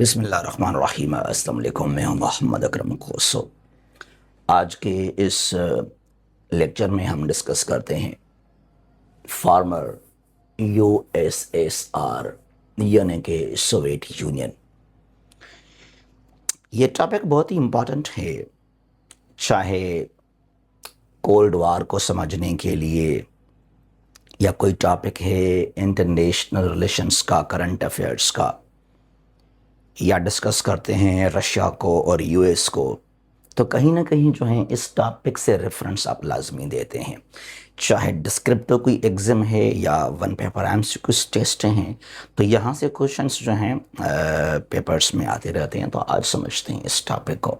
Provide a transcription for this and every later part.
बिस्मिल्लाहिर्रहमानिर्रहीम। अस्सलाम वालेकुम। मैं हूं मोहम्मद अकरम खोसो। आज के इस लेक्चर में हम डिस्कस करते हैं फार्मर यूएसएसआर यानी कि सोवियत यूनियन। ये टॉपिक बहुत ही इम्पोर्टेंट है, चाहे कोल्ड वार को समझने के लिए या कोई टॉपिक है इंटरनेशनल रिलेशंस का, करंट अफेयर्स का, या डिस्कस करते हैं रशिया को और यूएस को, तो कहीं ना कहीं जो है इस टॉपिक से रेफरेंस आप लाजमी देते हैं। चाहे डिस्क्रिप्टिव कोई एग्ज़ाम है या वन पेपर एमसीक्यूज टेस्ट हैं, तो यहाँ से क्वेश्चंस जो हैं पेपर्स में आते रहते हैं। तो आज समझते हैं इस टॉपिक को।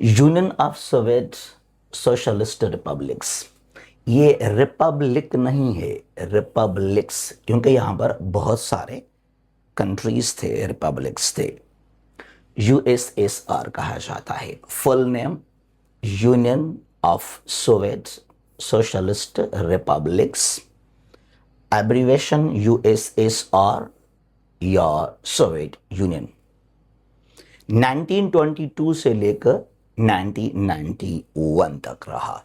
Union of Soviet socialist republics, ये रिपब्लिक नहीं है, रिपब्लिक्स, क्योंकि यहाँ पर बहुत सारे कंट्रीज थे, रिपब्लिक्स थे। यूएसएसआर कहा जाता है। Full name union of Soviet socialist republics, abbreviation USSR या सोवियत यूनियन। 1922 से लेकर 1991 तक रहा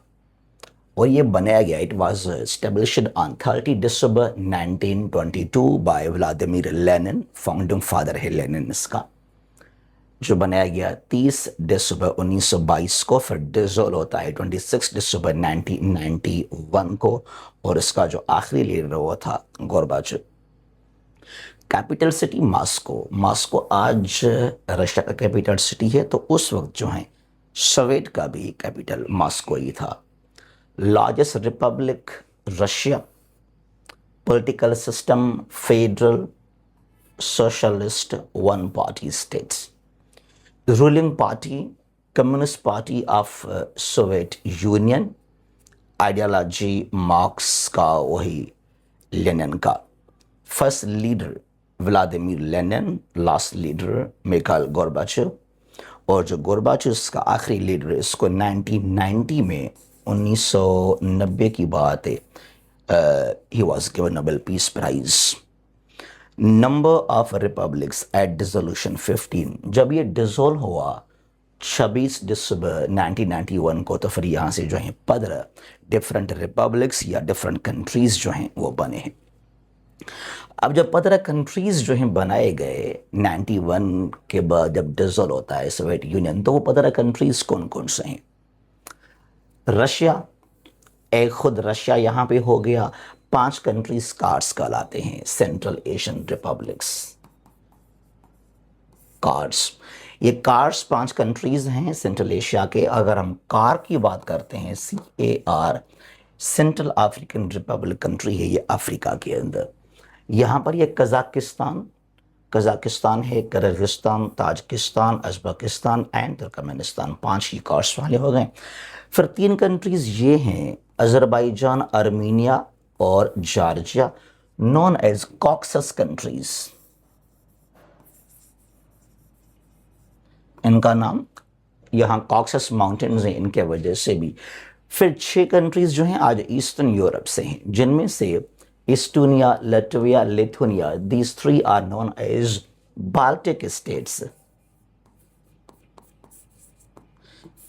और ये बनाया गया। It was established on 30 December 1922 by Vladimir Lenin, founding father है लेनिन इसका, जो बनाया गया 30 दिसंबर 1922 को। फिर डिसॉल्व होता है 26 दिसंबर 1991 को और इसका जो आखिरी लीडर वो था गोरबाचोव। कैपिटल सिटी मॉस्को, मॉस्को आज रशिया का कैपिटल सिटी है, तो उस वक्त जो है सोवियत का भी कैपिटल मॉस्को ही था। Largest Republic Russia, political system federal socialist one party states, ruling party communist party of Soviet union, ideology marks का वही लेनिन का। First leader Vladimir Lenin, last leader Mikhail Gorbachev, और जो Gorbachev का आखिरी leader, इसको 1990 में 1990 की बात है, he was given Nobel Peace Prize. Number of republics at dissolution 15, जब ये डिसॉल्व हुआ 26 दिसंबर 1991 को, तो फिर यहाँ से जो है 15 डिफरेंट रिपब्लिक्स या डिफरेंट कंट्रीज जो हैं वो बने हैं। अब जब 15 कंट्रीज जो हैं बनाए गए 91 के बाद, जब डिसॉल्व होता है सोवियत यूनियन, तो वो 15 कंट्रीज कौन कौन से हैं? रशिया, एक खुद रशिया यहाँ पे हो गया। 5 कंट्रीज कार्ड्स कहलाते हैं, सेंट्रल एशियन रिपब्लिक्स कार्ड्स। ये कार्ड्स 5 कंट्रीज हैं सेंट्रल एशिया के। अगर हम कार की बात करते हैं, CAR, central African Republic country है ये अफ्रीका के अंदर। यहाँ पर ये कजाकिस्तान है, Kyrgyzstan, Tajikistan, Uzbekistan and Turkmenistan. 5 ही कार्ड्स वाले हो गए। फिर 3 कंट्रीज ये हैं, अजरबैजान, आर्मीनिया और Georgia, known as Caucasus countries, इनका नाम यहाँ कॉक्सस माउंटेन्स हैं इनके वजह से भी। फिर 6 कंट्रीज जो हैं आज ईस्टर्न यूरोप से हैं, जिनमें से Estonia, Latvia, Lithuania, these 3 are known as Baltic states.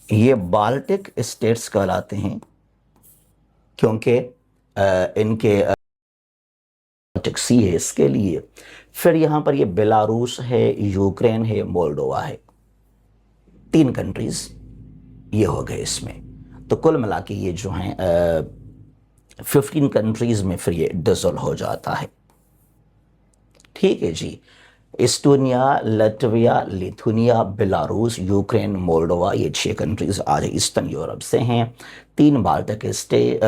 ये बाल्टिक स्टेट्स कहलाते हैं क्योंकि इनके बाल्टिक सी है इसके लिए। फिर यहाँ पर ये बेलारूस है, यूक्रेन है, मोल्डोवा है। 3 कंट्रीज ये हो गए इसमें। तो कुल मिला के ये जो हैं 15 कंट्रीज में फिर ये डिसॉल्व हो जाता है। ठीक है जी। Estonia, Latvia, Lithuania, Belarus, Ukraine, Moldova, ये 6 कंट्रीज आज ईस्टर्न यूरोप से हैं। 3 Baltic state,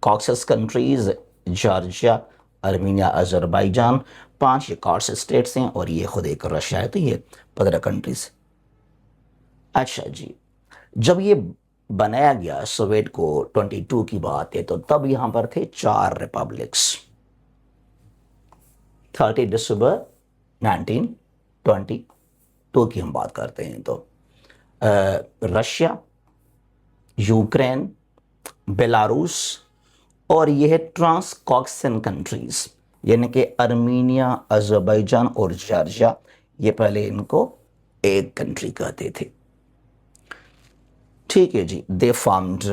Caucasus countries, Georgia, Armenia, Azerbaijan. 5 ये कॉक्सस स्टेट्स हैं और ये खुद एक रशिया है। तो ये 15 कंट्रीज। अच्छा जी, जब ये बनाया गया सोवियत को 22 की बात है, तो तब यहाँ पर थे 4 रिपब्लिक्स। 30 दिसंबर 1922 की हम बात करते हैं तो रशिया, यूक्रेन, बेलारूस और ये है ट्रांस कॉक्सन कंट्रीज, यानी कि अर्मीनिया, अज़रबैजान और जॉर्जिया, ये पहले इनको एक कंट्री कहते थे। ठीक है जी, दे फॉर्म्ड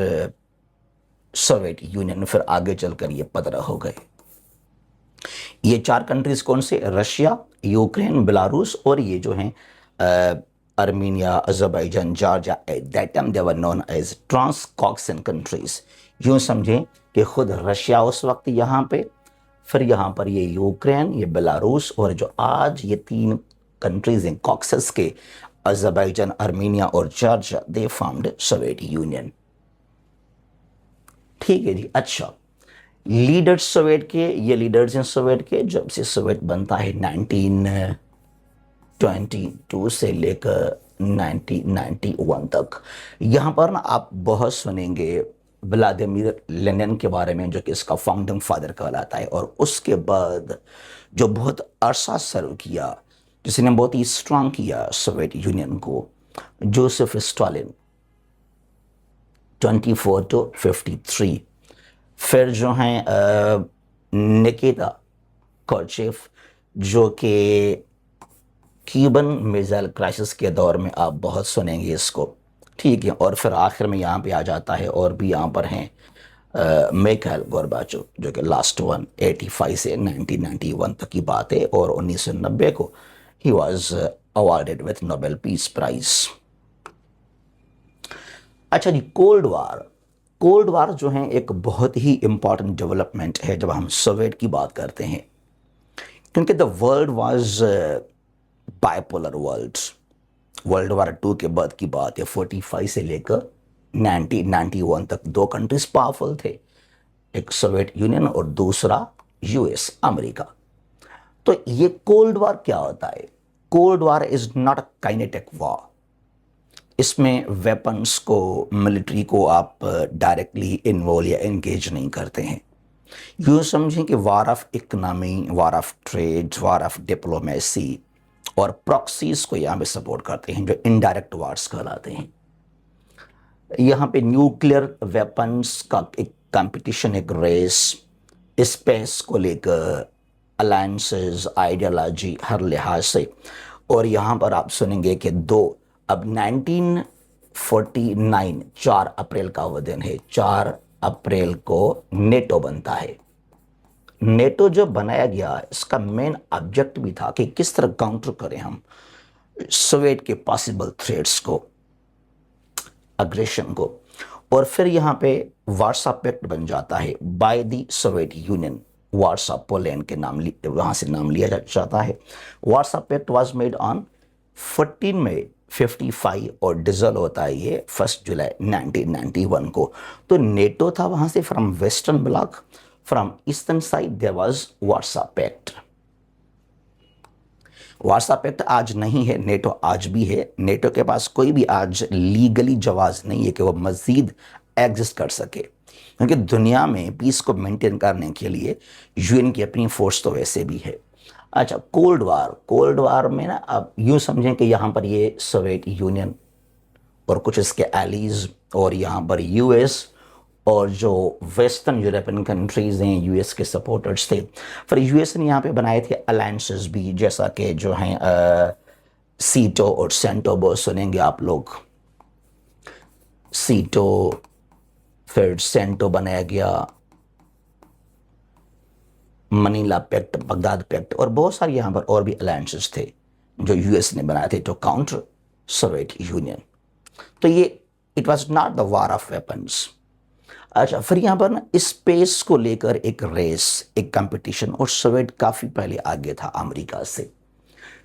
सोवियत यूनियन। फिर आगे चलकर ये 15 हो गए। ये 4 कंट्रीज कौन से? रशिया, यूक्रेन, बेलारूस और ये जो हैं Armenia, Azerbaijan, Georgia. At that time they were known as Transcaucasian countries. यूं समझें कि खुद रशिया उस वक्त यहाँ पे, फिर यहाँ पर ये यूक्रेन, ये बेलारूस और जो आज ये 3 कंट्रीज हैं कॉक्सस के, अज़रबैजान, अर्मीनिया और जॉर्जिया, दे फॉर्म्ड सोवियत यूनियन। ठीक है जी। अच्छा, लीडर्स सोवियत के, ये लीडर्स हैं सोवियत के जब से सोवियत बनता है 1922 से लेकर 1991 तक। यहाँ पर ना आप बहुत सुनेंगे व्लादिमीर लेनिन के बारे में, जो कि इसका फाउंडिंग फादर कहलाता है। और उसके बाद जो बहुत अरसा सर्व किया, जिसने बहुत ही स्ट्रांग किया सोवियत यूनियन को, जोसेफ स्टालिन 24 to 53। फिर जो हैं निकिता कर्चेव, जो कि क्यूबन मिसाइल क्राइसिस के दौर में आप बहुत सुनेंगे इसको। ठीक है। और फिर आखिर में यहाँ पे आ जाता है, और भी यहाँ पर हैं मिखाइल गोर्बाचोव, जो कि लास्ट वन 85 से 1991 तक की बात है। और 1990 को he was awarded with Nobel Peace Prize. अच्छा जी, कोल्ड वार। कोल्ड वार जो है एक बहुत ही इंपॉर्टेंट डेवलपमेंट है जब हम सोवियत की बात करते हैं, क्योंकि the world was bipolar world. World war 2 के बाद की बात है। 45 से लेकर 1991 तक 2 कंट्रीज पावरफुल थे, एक सोवियत यूनियन और दूसरा यूएस, अमेरिका। तो ये कोल्ड वार क्या होता है? Cold war is not a kinetic war. इसमें वेपन्स को, मिलिट्री को आप डायरेक्टली इन्वॉल्व या एंगेज नहीं करते हैं। यूँ समझें कि war of economy, war of trade, war of diplomacy और प्रॉक्सीज को यहाँ पे सपोर्ट करते हैं, जो इनडायरेक्ट वार्स कहलाते हैं। यहाँ पे न्यूक्लियर वेपन्स का एक कंपटीशन, एक रेस, स्पेस को लेकर अलायंसेस, आइडियोलॉजी हर लिहाज से। और यहाँ पर आप सुनेंगे कि अब 1949 4 अप्रैल का वो दिन है। 4 अप्रैल को नेटो बनता है। नेटो जो बनाया गया, इसका मेन ऑब्जेक्ट भी था कि किस तरह काउंटर करें हम सोवियत के पॉसिबल थ्रेट्स को, अग्रेशन को। और फिर यहाँ पे वार्सा पैक्ट बन जाता है by the Soviet Union. Warsaw Poland के नाम वहाँ से नाम लिया जाता है। Warsaw pact was made on 14 May 55 और डिजल होता है ये 1 जुलाई 1991 को। तो नेटो था वहाँ से from western bloc, from eastern side there was Warsaw pact. Warsaw pact आज नहीं है, नेटो आज भी है। नेटो के पास कोई भी आज लीगली जवाज नहीं है कि वो मज़ीद एग्जिस्ट कर सके, क्योंकि दुनिया में पीस को मेंटेन करने के लिए यूएन की अपनी फोर्स तो वैसे भी है। अच्छा, कोल्ड वार में ना आप यूँ समझें कि यहाँ पर ये सोवियत यूनियन और कुछ इसके एलीज, और यहाँ पर यूएस और जो वेस्टर्न यूरोपियन कंट्रीज़ हैं, यूएस के सपोर्टर्स थे। फिर यूएस ने यहाँ पे बनाए थे अलायंसेस भी, जैसा कि जो हैं सीटो और सेंटोबो सुनेंगे आप लोग। सीटो, फिर सेंटो बनाया गया, मनीला पैक्ट, बगदाद पैक्ट, और बहुत सारे यहाँ पर और भी अलायंसेस थे जो यूएस ने बनाए थे टू काउंटर सोवियत यूनियन। तो ये it was not the war of weapons. अच्छा, फिर यहाँ पर ना स्पेस को लेकर एक रेस, एक कंपटीशन, और सोवियत काफ़ी पहले आगे था अमेरिका से।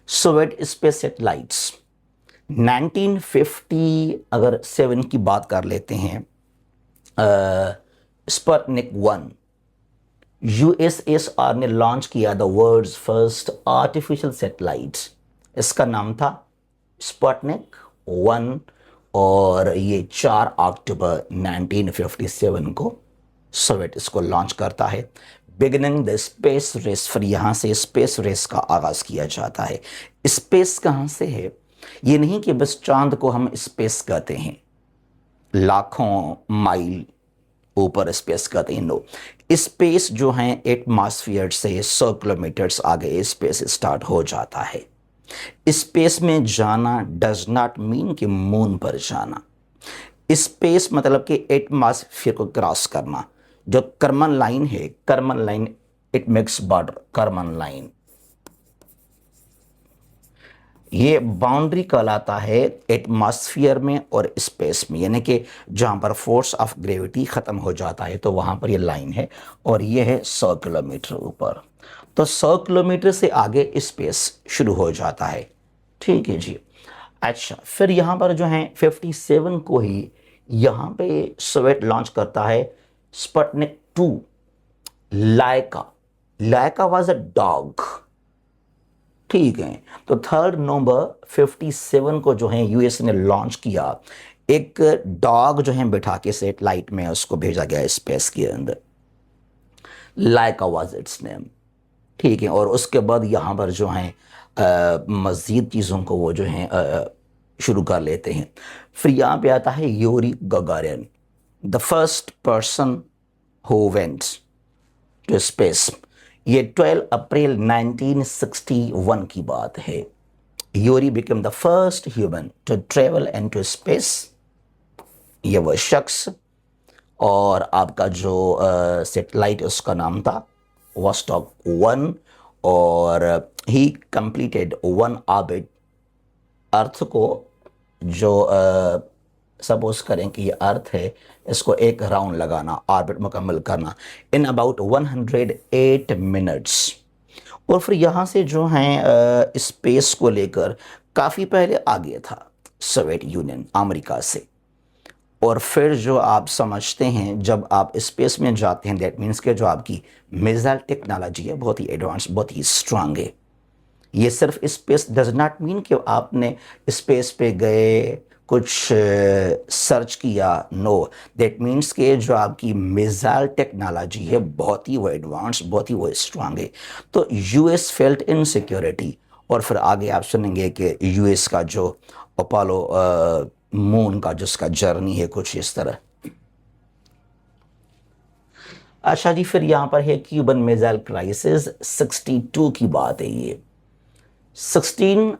सोवियत स्पेस सैटेलाइट्स 1950 अगर 7 की बात कर लेते हैं, स्पुतनिक 1 यूएसएसआर ने लॉन्च किया, the world's first artificial satellite. इसका नाम था स्पुतनिक 1, और ये 4 अक्टूबर 1957 को सोवियत इसको लॉन्च करता है। बिगिनिंग द स्पेस रेस, फिर यहाँ से स्पेस रेस का आगाज किया जाता है। स्पेस कहाँ से है? ये नहीं कि बस चांद को हम स्पेस कहते हैं। लाखों माइल ऊपर स्पेस कहते हैं, नो। स्पेस जो है एटमॉस्फेयर से 100 किलोमीटर्स आगे स्पेस स्टार्ट हो जाता है। स्पेस में जाना डज नॉट मीन कि मून पर जाना। स्पेस मतलब कि एटमॉस्फेयर को क्रॉस करना। जो कर्मन लाइन है, Karman line, it makes border, Karman line, ये बाउंड्री कहलाता है एटमॉस्फेयर में और स्पेस में, यानी कि जहां पर फोर्स ऑफ ग्रेविटी खत्म हो जाता है तो वहां पर ये लाइन है, और ये है 100 किलोमीटर ऊपर। तो 100 किलोमीटर से आगे स्पेस शुरू हो जाता है। ठीक है जी। अच्छा, फिर यहाँ पर जो है 57 को ही यहाँ पे सोवियत लॉन्च करता है स्पुतनिक 2, लायका। लायका was a dog. ठीक है। तो 3 नवंबर 57 को जो है यूएस ने लॉन्च किया, एक डॉग जो है बिठा के सैटेलाइट में उसको भेजा गया स्पेस के अंदर। लाइका वाज इट्स नेम। ठीक है। और उसके बाद यहाँ पर जो है मज़ीद चीज़ों को वो जो है शुरू कर लेते हैं। फिर यहाँ पे आता है Yuri Gagarin, the first person who went to space. ये 12 अप्रैल 1961 की बात है। Yuri became the first human to travel into space. ये वह शख्स, और आपका जो सैटेलाइट उसका नाम था वॉस्टॉक 1, और ही कंप्लीटेड 1 ऑर्बिट अर्थ को, जो सपोज करें कि ये अर्थ है, इसको एक राउंड लगाना, ऑर्बिट मुकम्मल करना इन अबाउट 108 मिनट्स। और फिर यहाँ से जो है स्पेस को लेकर काफ़ी पहले आगे था सोवियत यूनियन अमेरिका से। और फिर जो आप समझते हैं जब आप स्पेस में जाते हैं, दैट मीन्स के जो आपकी मिसाइल टेक्नोलॉजी है बहुत ही एडवांस, बहुत ही स्ट्रांग है। ये सिर्फ स्पेस डज नॉट मीन कि आपने स्पेस पे गए, कुछ सर्च किया, नो, दैट मीन्स के जो आपकी मिसाइल टेक्नोलॉजी है बहुत ही वो एडवांस, बहुत ही वो स्ट्रांग है। तो यूएस फेल्ट इनसिक्योरिटी। और फिर आगे आप सुनेंगे कि यूएस का जो अपोलो मून का जिसका जर्नी है कुछ इस तरह। अच्छा जी, फिर यहाँ पर है क्यूबन मिसाइल क्राइसिस 62 की बात है। ये 16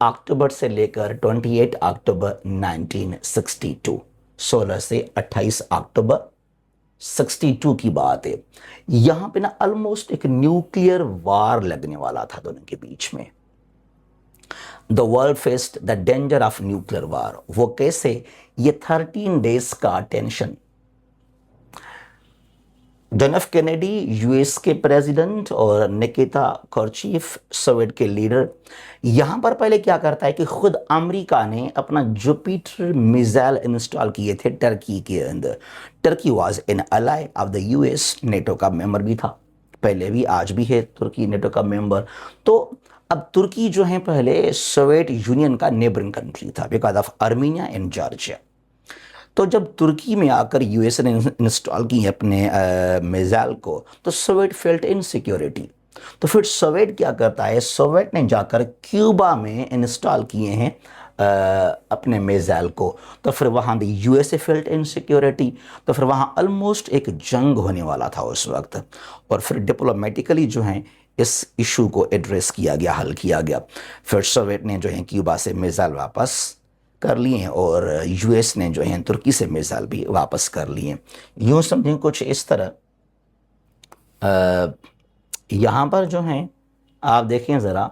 अक्टूबर से लेकर 28 अक्टूबर 1962, 16 से 28 अक्टूबर 62 की बात है। यहाँ पे ना ऑलमोस्ट एक न्यूक्लियर वार लगने वाला था दोनों के बीच में। The world faced the danger of nuclear war. वो कैसे? ये 13 डेज का tension. John F Kennedy US के प्रेसिडेंट और निकिता खर्चीफ सोवियत के लीडर, यहां पर पहले क्या करता है कि खुद अमेरिका ने अपना जुपिटर मिसाइल इंस्टॉल किए थे टर्की के अंदर। Turkey was an ally of the US, NATO का मेंबर भी था पहले भी, आज भी है तुर्की नेटो का मेंबर। तो अब तुर्की जो है पहले सोवियत यूनियन का नेबरिंग कंट्री था because of Armenia and Georgia. तो जब तुर्की में आकर यूएस ने इंस्टॉल की अपने मिसाइल को, तो सोवियत फेल्ट इनसिक्योरिटी। तो फिर सोवियत क्या करता है, सोवियत ने जाकर क्यूबा में इंस्टॉल किए हैं अपने मिसाइल को। तो फिर वहाँ भी यूएसए फेल्ट इनसिक्योरिटी। तो फिर वहाँ ऑलमोस्ट एक जंग होने वाला था उस वक्त। और फिर डिप्लोमेटिकली जो है इस इशू को एड्रेस किया गया, हल किया गया। फिर सोवियत ने जो है क्यूबा से मिसाइल वापस कर लिए, और यूएस ने जो है तुर्की से मिसाइल भी वापस कर लिए। यूँ समझें कुछ इस तरह। यहाँ पर जो है आप देखें ज़रा,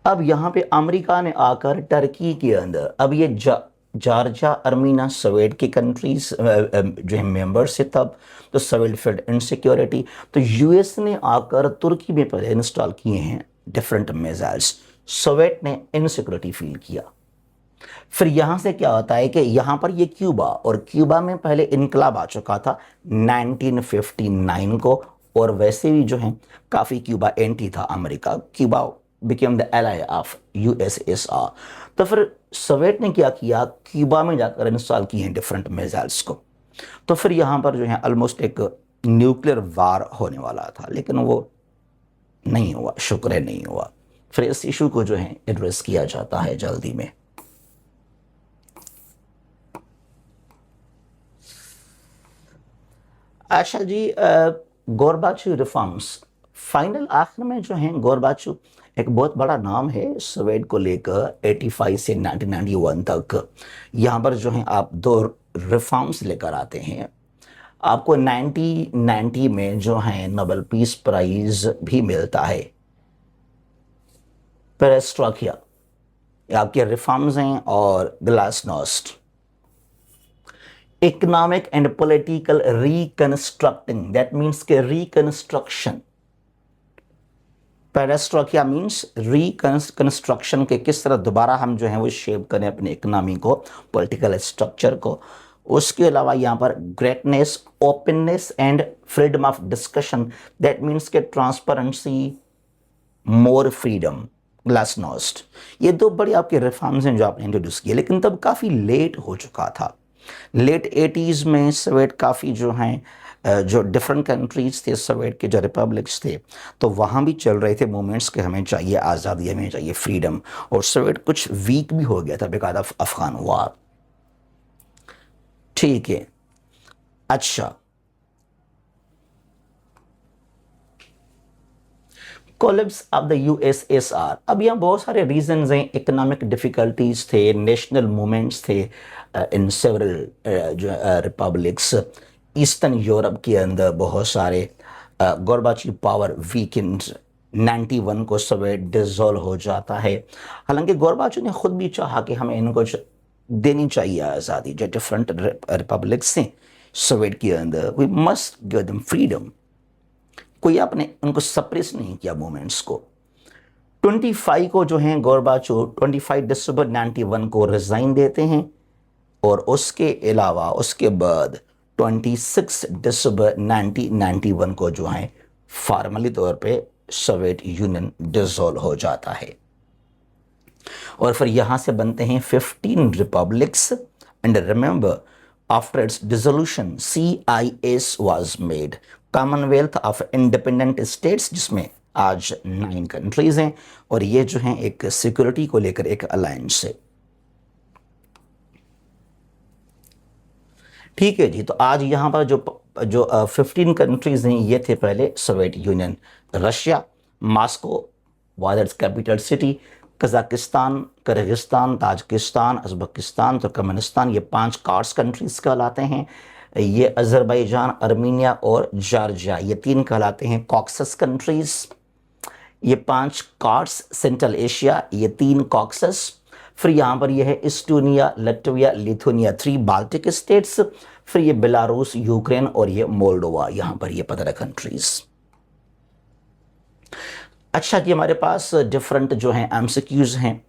अब यहाँ पे अमेरिका ने आकर टर्की के अंदर, अब ये जॉर्जिया आर्मीनिया सोवियत की कंट्रीज जो है मेंबर्स है तब, तो सोवियत फेल्ट इनसिक्योरिटी। तो यूएस ने आकर तुर्की में पहले इंस्टॉल किए हैं डिफरेंट मिसाइल्स, सोवियत ने इनसिक्योरिटी फील किया। फिर यहाँ से क्या होता है कि यहाँ पर ये क्यूबा, और क्यूबा में पहले इनकलाब आ चुका था 1959 को, और वैसे भी जो है काफ़ी क्यूबा एंटी था America. Cuba became the ally of USSR. तो फिर सोवियत ने क्या किया, क्यूबा में जाकर इंस्टॉल किए हैं डिफरेंट मिसाइल्स को। तो फिर यहाँ पर जो है ऑलमोस्ट एक न्यूक्लियर वार होने वाला था, लेकिन वो नहीं हुआ, शुक्र है नहीं हुआ। फिर इस इशू को जो है एड्रेस किया जाता है जल्दी में। अच्छा जी, गोरबाचू रिफॉर्म्स, फाइनल आखिर में जो है गोरबाचू एक बहुत बड़ा नाम है सोवियत को लेकर 85 से 1991 तक। यहाँ पर जो है आप दो रिफॉर्म्स लेकर आते हैं। आपको 1990 में जो है नोबेल पीस प्राइज भी मिलता है। पेरेस्ट्रोइका आपके रिफॉर्म्स हैं, और glasnost economic and political reconstructing, that means के रिकंस्ट्रक्शन। पेरेस्ट्रोइका मीन्स रिकंस्ट्रक्शन के किस तरह दोबारा हम जो है वो शेप करें अपने इकोनॉमी को, पॉलिटिकल स्ट्रक्चर को। उसके अलावा यहाँ पर greatness, openness and freedom of discussion, that means के ट्रांसपेरेंसी, मोर फ्रीडम, ग्लासनोस्ट। ये दो बड़ी आपके रिफॉर्म्स हैं जो आपने इंट्रोड्यूस किए, लेकिन तब काफ़ी लेट हो चुका था। लेट 80s में सोवियत काफ़ी जो हैं जो डिफरेंट कंट्रीज थे, सोवियत के जो रिपब्लिक्स थे, तो वहाँ भी चल रहे थे मूवमेंट्स के हमें चाहिए आज़ादी, हमें चाहिए फ्रीडम। और सोवियत कुछ वीक भी हो गया था बिकॉज ऑफ अफगान वार। ठीक है। अच्छा, कोलैप्स ऑफ द यूएसएसआर, अब यहाँ बहुत सारे रीजंस हैं। इकोनॉमिक डिफिकल्टीज थे, नेशनल मूवमेंट्स थे इन सेवरल जो रिपब्लिक्स। ईस्टर्न यूरोप के अंदर बहुत सारे गोरबाची पावर वीकेंड, 91 को सोवियत डिसॉल्व हो जाता है। हालांकि गोरबाचू ने खुद भी चाहा कि हमें इनको देनी चाहिए आज़ादी, जो डिफरेंट रिपब्लिक्स हैं सोवियत के अंदर, we must give them freedom. कोई आपने उनको सप्रेस नहीं किया मूवमेंट्स को। 25 को जो है गोरबाचू 25 दिसंबर 91 को रिजाइन देते हैं, और उसके अलावा उसके बाद 26 दिसंबर 1991 को जो है फॉर्मली तौर पे सोवियत यूनियन डिसॉल्व हो जाता है। और फिर यहां से बनते हैं 15 republics. And remember, after it's dissolution CIS was made, Commonwealth of independent states, जिसमें आज 9 कंट्रीज हैं, और ये जो हैं एक सिक्योरिटी को लेकर एक अलायंस है। ठीक है जी, तो आज यहाँ पर जो 15 कंट्रीज हैं, ये थे पहले Soviet union, Russia, Moscow was it's capital city, Kazakhstan, Kyrgyzstan, Tajikistan, Uzbekistan, Turkmenistan, ये 5 कार्ड्स कंट्रीज कहलाते हैं। ये अजरबैजान, आर्मीनिया और जॉर्जिया, ये 3 कहलाते हैं कॉक्सस कंट्रीज। ये 5 कार्ड्स सेंट्रल एशिया, ये 3 कॉक्सस। फिर यहाँ पर यह है Estonia, Latvia, Lithuania, 3 Baltic states. फिर ये बेलारूस, यूक्रेन और ये मोल्डोवा, यहाँ पर ये 15 कंट्रीज। अच्छा जी, हमारे पास डिफरेंट जो हैं एमसीक्यूज हैं।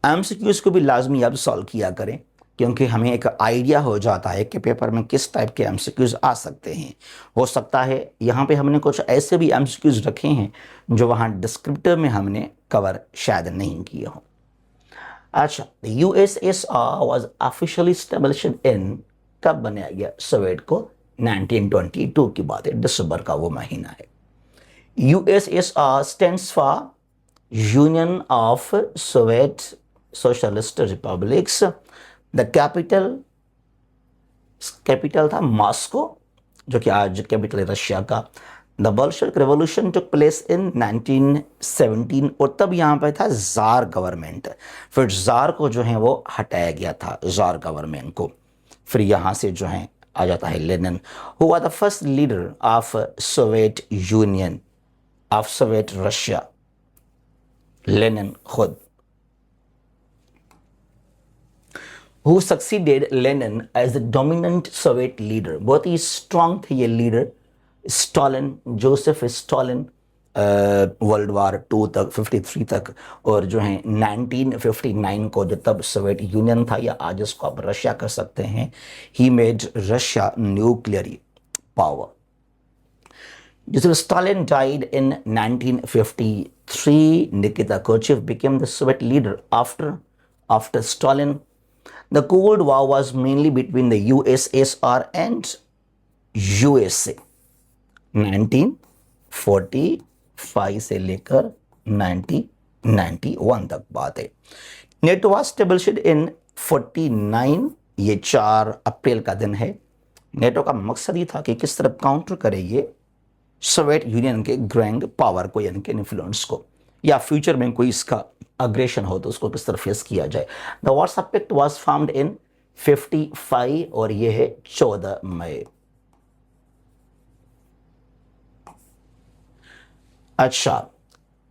एमसीक्यूज को भी लाजमी अब सॉल्व किया करें, क्योंकि हमें एक आइडिया हो जाता है कि पेपर में किस टाइप के एमसीक्यूज आ सकते हैं। हो सकता है यहाँ पे हमने कुछ ऐसे भी एमसीक्यूज रखे हैं जो वहाँ डिस्क्रिप्टिव में हमने कवर शायद नहीं किए हों। अच्छा, USSR was officially established in, कब बनाया गया सोवियत को? 1922 की बात है, दिसंबर का वो महीना है। USSR stands for Union of Soviet Socialist Republics. The capital था मॉस्को, जो कि आज कैपिटल है रशिया का। The Bolshevik revolution took place in 1917, और तब यहाँ पे था जार गवर्नमेंट। फिर जार को जो है वो हटाया गया था, जार गवर्नमेंट को। फिर यहाँ से जो है आ जाता है Lenin, who was the first leader of Soviet union, of Soviet Russia, Lenin खुद। Who succeeded Lenin as the dominant Soviet leader? बहुत ही स्ट्रांग थे ये leader, Stalin, Joseph Stalin, world war 2 तक, 53 तक, और जो है 1959 को, जो तब सोवियत यूनियन था, या आज इसको आप रशिया कर सकते हैं, he made Russia nuclear power. Joseph Stalin died in 1953. Nikita Khrushchev became the Soviet leader after Stalin. The Cold War was mainly between the USSR and USA. 1945 से लेकर 1991 तक बात है। NATO was established in 49, ये 4 अप्रैल का दिन है। NATO का मकसद ही था कि किस तरह काउंटर करे ये सोवियत यूनियन के ग्रैंड पावर को, यानी कि इन्फ्लुएंस को, या फ्यूचर में कोई इसका अग्रेशन हो तो उसको किस तरह फेस किया जाए। The Warsaw pact was found in 55 और ये है 14 मई। अच्छा,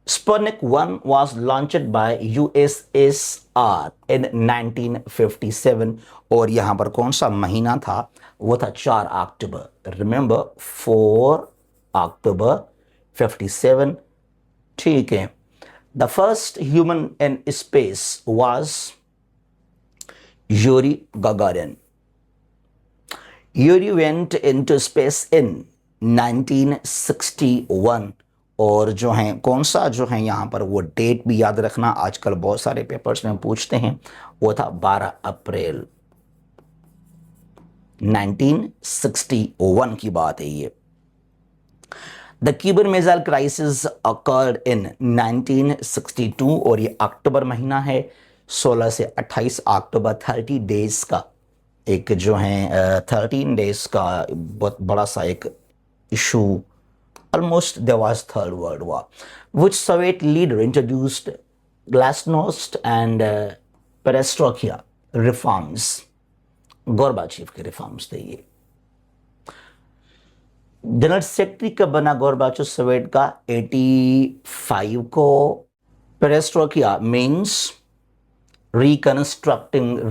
Sputnik 1 was launched by USSR in 1957 और यहां पर कौन सा महीना था, वो था 4 अक्टूबर। रिमेंबर 4 अक्टूबर 57, ठीक है। The first human in space was Yuri Gagarin. Yuri went into space in 1961 और जो है कौन सा जो है यहाँ पर वो डेट भी याद रखना, आजकल बहुत सारे पेपर्स में पूछते हैं, वो था 12 अप्रैल 1961 की बात है ये। The Cuban missile crisis occurred in 1962 और ये अक्टूबर महीना है, 16 से 28 अक्टूबर, 30 डेज का एक जो है 13 डेज का बहुत बड़ा सा एक issue. Almost there was Third World War, which Soviet leader introduced glasnost and perestroika reforms. Gorbachev के रिफॉर्म्स थे ये। जनरल सेक्रेटरी कब बना गोर्बाचेव सोवियत का? 85 को। पेरेस्ट्रोइका मीन्स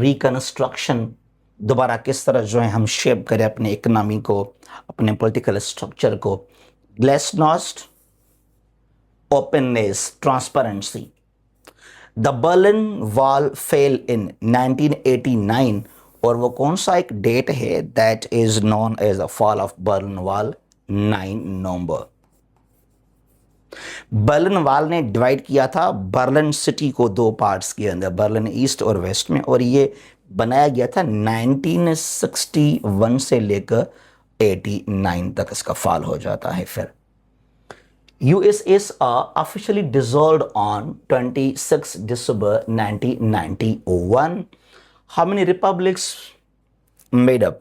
रिकंस्ट्रक्शन, दोबारा किस तरह जो है हम शेप करें अपने इकोनॉमी को, अपने पॉलिटिकल स्ट्रक्चर को। ग्लासnost, openness, transparency. The Berlin Wall fell in 1989 और वो कौन सा एक डेट है? That is known as the fall of Berlin Wall, 9 November. Berlin wall ने डिवाइड किया था बर्लिन सिटी को 2 पार्ट्स के अंदर, बर्लिन ईस्ट और वेस्ट में, और ये बनाया गया था 1961 से लेकर 89 तक इसका फॉल हो जाता है। फिर USSR officially dissolved on 26 December 1991. How many republics made up?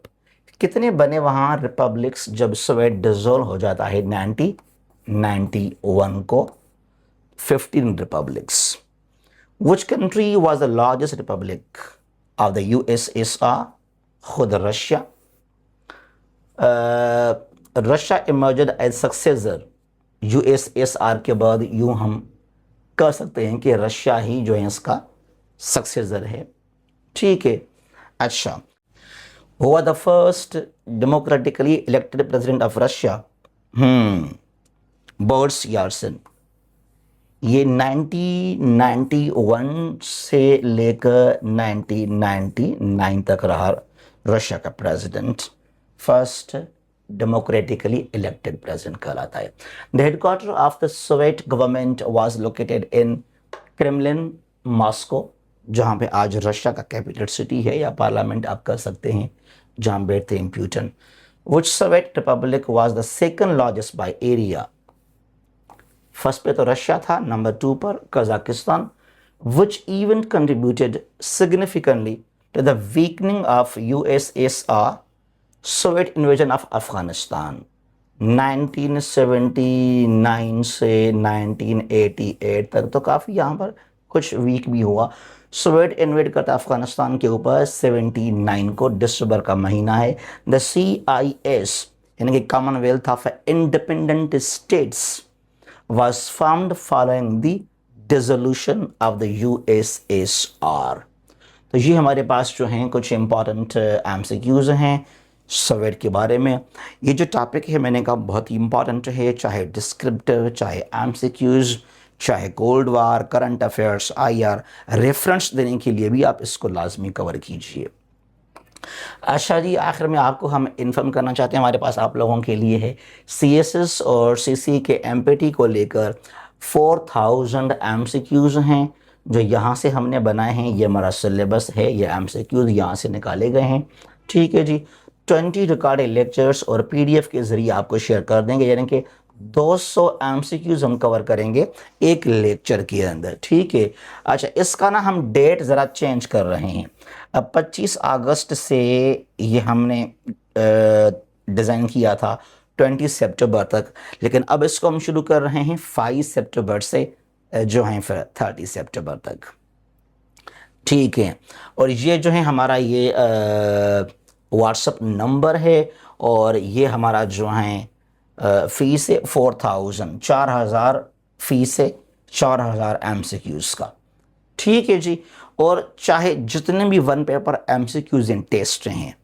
कितने बने वहां रिपब्लिक्स जब सोवियत डिसॉल्व हो जाता है 1991 को? 15 republics. Which country was the largest republic of the USSR? खुद Russia. Russia emerged as successor USSR के बाद, यूं हम कह सकते हैं कि रशिया ही जो है इसका सक्सेसर है, ठीक है। अच्छा, हुआ the first democratically elected president of Russia? Boris Yeltsin. ये 1991 से लेकर 1999 तक रहा रशिया का president, first democratically elected president कहलाता है। The headquarter of the Soviet government was located in Kremlin, Moscow, जहां पे आज रशिया का कैपिटल सिटी है या पार्लियामेंट आप कह सकते हैं, जहां बैठते हैं Putin. Which Soviet republic was the second largest by area? First पे तो रशिया था, नंबर 2 पर Kazakhstan. Which event contributed significantly to the weakening of USSR Soviet invasion of Afghanistan 1979 से 1988 तक, तो काफ़ी यहाँ पर कुछ वीक भी हुआ। सोवियत इन्वेड करता अफगानिस्तान के ऊपर 79 को, दिसंबर का महीना है। द CIS यानी कि Commonwealth of independent states was found following the dissolution of the USSR। तो ये हमारे पास जो हैं कुछ इंपॉर्टेंट MCQs हैं सोवियत के बारे में। ये जो टॉपिक है मैंने कहा बहुत ही इंपॉर्टेंट है, चाहे डिस्क्रिप्टिव, चाहे MCQs, चाहे cold war, current affairs, IR, reference देने के लिए भी आप इसको लाजमी कवर कीजिए। अच्छा जी, आखिर में आपको हम इन्फॉर्म करना चाहते हैं, हमारे पास आप लोगों के लिए है CSS और CC के MPT को लेकर 4000 MCQs हैं जो यहाँ से हमने बनाए हैं। ये हमारा सिलेबस है, ये MCQs यहाँ से निकाले गए हैं, ठीक है जी। 20 रिकॉर्डेड लेक्चर्स और PDF के ज़रिए आपको शेयर कर देंगे, यानी कि 200 एमसीक्यूज हम कवर करेंगे एक लेक्चर के अंदर, ठीक है। अच्छा, इसका ना हम डेट ज़रा चेंज कर रहे हैं। अब 25 अगस्त से ये हमने डिज़ाइन किया था 20 सितंबर तक, लेकिन अब इसको हम शुरू कर रहे हैं 5 सितंबर से जो है फिर 30 सितंबर तक, ठीक है। और ये जो है हमारा ये व्हाट्सअप नंबर है, और ये हमारा जो है फ़ीस है 4000, 4000 फ़ीस है, 4000 एमसीक्यूज़ का, ठीक है जी। और चाहे जितने भी वन पेपर एमसीक्यूज़ इन टेस्ट हैं,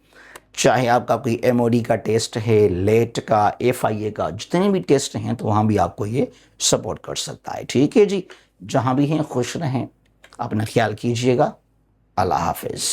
चाहे आपका कोई एमओडी का टेस्ट है, लेट का, एफआईए का, जितने भी टेस्ट हैं तो वहाँ भी आपको ये सपोर्ट कर सकता है, ठीक है जी। जहाँ भी हैं खुश रहें, अपना ख्याल कीजिएगा। अल्लाह हाफिज़।